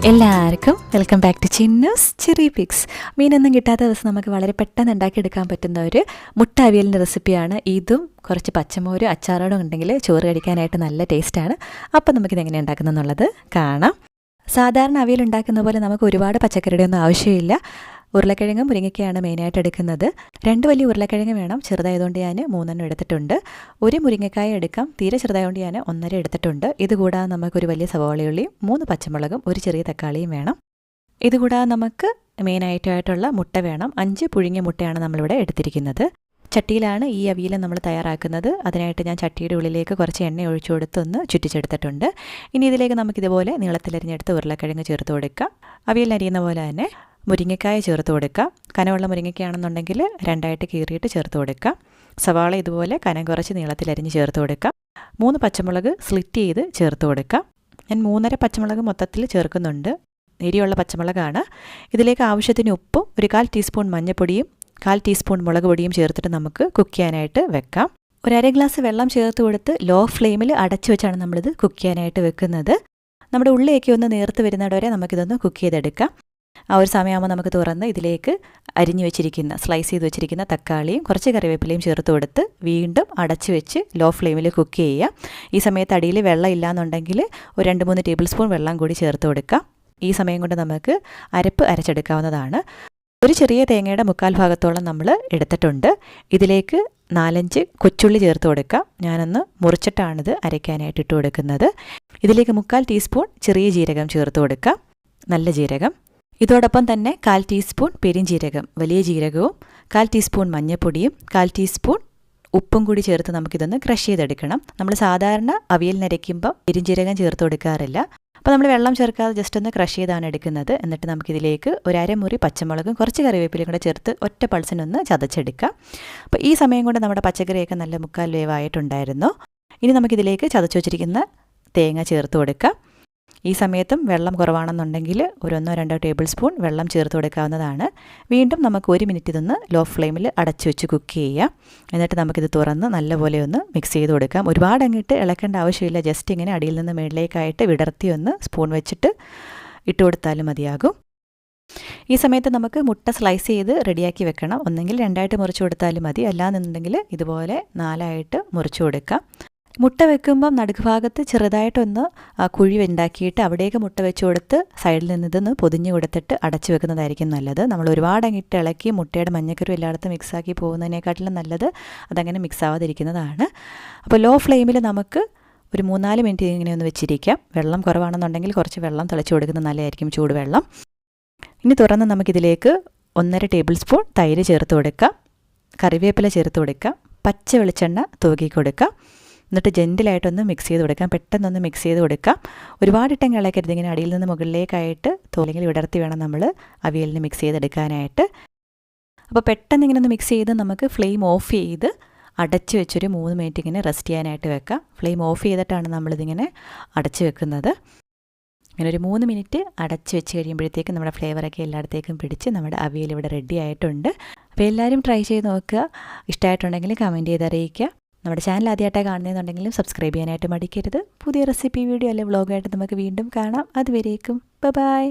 എല്ലാവർക്കും welcome back to Chinnu's Cherrypicks. മീനൊന്നും കിട്ടാത്ത ദിവസം നമുക്ക് വളരെ പെട്ടെന്ന് ഉണ്ടാക്കിയെടുക്കാൻ പറ്റുന്ന ഒരു മുട്ട അവിയലിൻ്റെ റെസിപ്പിയാണ്. ഇതും കുറച്ച് പച്ചമോരും അച്ചാറും ഉണ്ടെങ്കിൽ ചോറ് കഴിക്കാനായിട്ട് നല്ല ടേസ്റ്റാണ്. അപ്പോൾ നമുക്കിത് എങ്ങനെ ഉണ്ടാക്കുന്നതെന്നുള്ളത് കാണാം. സാധാരണ അവിയൽ ഉണ്ടാക്കുന്ന പോലെ നമുക്ക് ഒരുപാട് പച്ചക്കറിയുടെ ഒന്നും ആവശ്യമില്ല. ഉരുളക്കിഴങ്ങും മുരിങ്ങയ്ക്കയാണ് മെയിനായിട്ട് എടുക്കുന്നത്. 2 വലിയ ഉരുളക്കിഴങ്ങ് വേണം. ചെറുതായതുകൊണ്ട് ഞാൻ 3 എടുത്തിട്ടുണ്ട്. ഒരു മുരിങ്ങക്കായ എടുക്കാം. തീരെ ചെറുതായതുകൊണ്ട് ഞാൻ 1.5 എടുത്തിട്ടുണ്ട്. ഇതുകൂടാതെ നമുക്കൊരു വലിയ സവാളയുള്ളിയും 3 പച്ചമുളകും ഒരു ചെറിയ തക്കാളിയും വേണം. ഇതുകൂടാതെ നമുക്ക് മെയിനായിട്ടുള്ള മുട്ട വേണം. 5 പുഴുങ്ങിയ മുട്ടയാണ് നമ്മളിവിടെ എടുത്തിരിക്കുന്നത്. ചട്ടിയിലാണ് ഈ അവിയൽ നമ്മൾ തയ്യാറാക്കുന്നത്. അതിനായിട്ട് ഞാൻ ചട്ടിയുടെ ഉള്ളിലേക്ക് കുറച്ച് എണ്ണ ഒഴിച്ചു കൊടുത്തൊന്ന് ചുറ്റിച്ചെടുത്തിട്ടുണ്ട്. ഇനി ഇതിലേക്ക് നമുക്കിതുപോലെ നീളത്തിലരിഞ്ഞെടുത്ത് ഉരുളക്കിഴങ്ങ് ചേർത്ത് കൊടുക്കാം. അവിയൽ അരിയുന്ന പോലെ തന്നെ മുരിങ്ങക്കായ ചേർത്ത് കൊടുക്കുക. കനമുള്ള മുരിങ്ങയ്ക്കാണെന്നുണ്ടെങ്കിൽ 2 കീറിയിട്ട് ചേർത്ത് കൊടുക്കുക. സവാള ഇതുപോലെ കനം കുറച്ച് നീളത്തിലരിഞ്ഞ് ചേർത്ത് കൊടുക്കുക. 3 പച്ചമുളക് സ്ലിറ്റ് ചെയ്ത് ചേർത്ത് കൊടുക്കുക. ഞാൻ 3.5 പച്ചമുളക് മൊത്തത്തിൽ ചേർക്കുന്നുണ്ട്. എരിയുള്ള പച്ചമുളകാണ്. ഇതിലേക്ക് ആവശ്യത്തിന് ഉപ്പും 1/4 ടീസ്പൂൺ മഞ്ഞൾപ്പൊടിയും 1/4 ടീസ്പൂൺ മുളക് പൊടിയും ചേർത്തിട്ട് നമുക്ക് കുക്ക് ചെയ്യാനായിട്ട് വെക്കാം. 1/2 ഗ്ലാസ് വെള്ളം ചേർത്ത് കൊടുത്ത് ലോ ഫ്ലെയിമിൽ അടച്ചു വെച്ചാണ് നമ്മളിത് കുക്ക് ചെയ്യാനായിട്ട് വെക്കുന്നത്. നമ്മുടെ ഉള്ളിലേക്ക് ഒന്ന് നേർത്ത് വരുന്നിടവരെ നമുക്കിതൊന്ന് കുക്ക് ചെയ്തെടുക്കാം. ആ ഒരു സമയമാകുമ്പോൾ നമുക്ക് തുറന്ന് ഇതിലേക്ക് സ്ലൈസ് ചെയ്ത് വെച്ചിരിക്കുന്ന തക്കാളിയും കുറച്ച് കറിവേപ്പിലയും ചേർത്ത് കൊടുത്ത് വീണ്ടും അടച്ചു വെച്ച് ലോ ഫ്ലെയിമിൽ കുക്ക് ചെയ്യുക. ഈ സമയത്ത് അടിയിൽ വെള്ളം ഇല്ലയെന്നുണ്ടെങ്കിൽ ഒരു 2-3 ടേബിൾ സ്പൂൺ വെള്ളം കൂടി ചേർത്ത് കൊടുക്കാം. ഈ സമയം കൊണ്ട് നമുക്ക് അരപ്പ് അരച്ചെടുക്കാവുന്നതാണ്. ഒരു ചെറിയ തേങ്ങയുടെ 1/4 ഭാഗത്തോളം നമ്മൾ എടുത്തിട്ടുണ്ട്. ഇതിലേക്ക് 4-5 കൊച്ചുള്ളി ചേർത്ത് കൊടുക്കാം. ഞാനൊന്ന് മുറിച്ചിട്ടാണിത് അരയ്ക്കാനായിട്ട് ഇട്ട് കൊടുക്കുന്നത്. ഇതിലേക്ക് 1/4 ടീസ്പൂൺ ചെറിയ ജീരകം ചേർത്ത് കൊടുക്കാം, നല്ല ജീരകം. ഇതോടൊപ്പം തന്നെ 1/4 ടീസ്പൂൺ പെരിഞ്ജീരകം, വലിയ ജീരകവും 1/4 ടീസ്പൂൺ മഞ്ഞൾപ്പൊടിയും 1/4 ടീസ്പൂൺ ഉപ്പും കൂടി ചേർത്ത് നമുക്കിതൊന്ന് ക്രഷ് ചെയ്തെടുക്കണം. നമ്മൾ സാധാരണ അവിയലിനരയ്ക്കുമ്പോൾ പെരിഞ്ജീരകം ചേർത്ത് കൊടുക്കാറില്ല. അപ്പോൾ നമ്മൾ വെള്ളം ചേർക്കാതെ ജസ്റ്റ് ഒന്ന് ക്രഷ് ചെയ്താണ് എടുക്കുന്നത്. എന്നിട്ട് നമുക്കിതിലേക്ക് ഒരു അരമുറി പച്ചമുളകും കുറച്ച് കറിവേപ്പിലയും കൂടെ ചേർത്ത് ഒറ്റ പൾസിനൊന്ന് ചതച്ചെടുക്കാം. അപ്പോൾ ഈ സമയം കൊണ്ട് നമ്മുടെ പച്ചക്കറിയൊക്കെ നല്ല 1/4 വേവായിട്ടുണ്ടായിരുന്നു. ഇനി നമുക്കിതിലേക്ക് ചതച്ച് വെച്ചിരിക്കുന്ന തേങ്ങ ചേർത്ത് കൊടുക്കാം. ഈ സമയത്തും വെള്ളം കുറവാണെന്നുണ്ടെങ്കിൽ ഒരു 1-2 ടേബിൾ സ്പൂൺ വെള്ളം ചേർത്ത് കൊടുക്കാവുന്നതാണ്. വീണ്ടും നമുക്ക് 1 മിനിറ്റ് ഇതൊന്ന് ലോ ഫ്ലെയിമിൽ അടച്ചു വെച്ച് കുക്ക് ചെയ്യാം. എന്നിട്ട് നമുക്കിത് തുറന്ന് നല്ലപോലെ ഒന്ന് മിക്സ് ചെയ്ത് കൊടുക്കാം. ഒരുപാട് അങ്ങിട്ട് ഇളക്കേണ്ട ആവശ്യമില്ല. ജസ്റ്റ് ഇങ്ങനെ അടിയിൽ നിന്ന് മുകളിലേക്കായിട്ട് വിടർത്തി ഒന്ന് സ്പൂൺ വെച്ചിട്ട് ഇട്ട് കൊടുത്താലും മതിയാകും. ഈ സമയത്ത് നമുക്ക് മുട്ട സ്ലൈസ് ചെയ്ത് റെഡിയാക്കി വെക്കണം. ഒന്നെങ്കിൽ 2 മുറിച്ച് കൊടുത്താലും മതി, അല്ലാന്നുണ്ടെങ്കിൽ ഇതുപോലെ 4 മുറിച്ച് കൊടുക്കാം. മുട്ട വെക്കുമ്പം നടുക്ക് ഭാഗത്ത് ചെറുതായിട്ടൊന്ന് കുഴി ഉണ്ടാക്കിയിട്ട് അവിടേക്ക് മുട്ട വെച്ച് കൊടുത്ത് സൈഡിൽ നിന്ന് ഇതൊന്ന് പൊതിഞ്ഞ് കൊടുത്തിട്ട് അടച്ചു വെക്കുന്നതായിരിക്കും നല്ലത്. നമ്മൾ ഒരുപാട് അങ്ങിട്ട് ഇളക്കി മുട്ടയുടെ മഞ്ഞക്കരു എല്ലായിടത്തും മിക്സാക്കി പോകുന്നതിനേക്കാട്ടിലും നല്ലത് അതങ്ങനെ മിക്സ് ആവാതിരിക്കുന്നതാണ്. അപ്പോൾ ലോ ഫ്ലെയിമിൽ നമുക്ക് ഒരു 3-4 മിനിറ്റ് ഇങ്ങനെ ഒന്ന് വെച്ചിരിക്കാം. വെള്ളം കുറവാണെന്നുണ്ടെങ്കിൽ കുറച്ച് വെള്ളം തിളച്ച് കൊടുക്കുന്നത് നല്ലതായിരിക്കും, ചൂടുവെള്ളം. ഇനി തുറന്ന് നമുക്കിതിലേക്ക് 1.5 ടേബിൾ സ്പൂൺ തൈര് ചേർത്ത് കൊടുക്കാം, കറിവേപ്പില ചേർത്ത് കൊടുക്കാം, പച്ച വെളിച്ചെണ്ണ തൂക്കി കൊടുക്കാം. എന്നിട്ട് ജെൻറ്റിലായിട്ടൊന്ന് മിക്സ് ചെയ്ത് കൊടുക്കാം. പെട്ടെന്നൊന്ന് മിക്സ് ചെയ്ത് കൊടുക്കാം. ഒരുപാടിട്ടങ്ങ് ഇളക്കരുത്. ഇങ്ങനെ അടിയിൽ നിന്ന് മുകളിലേക്കായിട്ട് തോലെങ്കിൽ വിടർത്തി വേണം നമ്മൾ അവിയലിന് മിക്സ് ചെയ്തെടുക്കാനായിട്ട്. അപ്പോൾ പെട്ടെന്ന് ഇങ്ങനെ ഒന്ന് മിക്സ് ചെയ്ത് നമുക്ക് ഫ്ലെയിം ഓഫ് ചെയ്ത് അടച്ച് വെച്ചൊരു 3 മിനിറ്റ് ഇങ്ങനെ റെസ്റ്റ് ചെയ്യാനായിട്ട് വെക്കാം. ഫ്ലെയിം ഓഫ് ചെയ്തിട്ടാണ് നമ്മളിതിങ്ങനെ അടച്ച് വെക്കുന്നത്. ഇങ്ങനെ ഒരു 3 മിനിറ്റ് അടച്ച് വെച്ച് കഴിയുമ്പോഴത്തേക്കും നമ്മുടെ ഫ്ലേവറൊക്കെ എല്ലായിടത്തേക്കും പിടിച്ച് നമ്മുടെ അവിയൽ ഇവിടെ റെഡി ആയിട്ടുണ്ട്. അപ്പോൾ എല്ലാവരും ട്രൈ ചെയ്ത് നോക്കുക. ഇഷ്ടമായിട്ടുണ്ടെങ്കിൽ കമൻറ്റ് ചെയ്ത് അറിയിക്കുക. നമ്മുടെ ചാനൽ ആദ്യമായിട്ടാണ് കാണുന്നതെന്നുണ്ടെങ്കിലും സബ്സ്ക്രൈബ് ചെയ്യാനായിട്ട് മടിക്കരുത്. പുതിയ റെസിപ്പി വീഡിയോ അല്ലെ വ്ളോഗായിട്ട് നമുക്ക് വീണ്ടും കാണാം. അതുവരേക്കും ബൈ.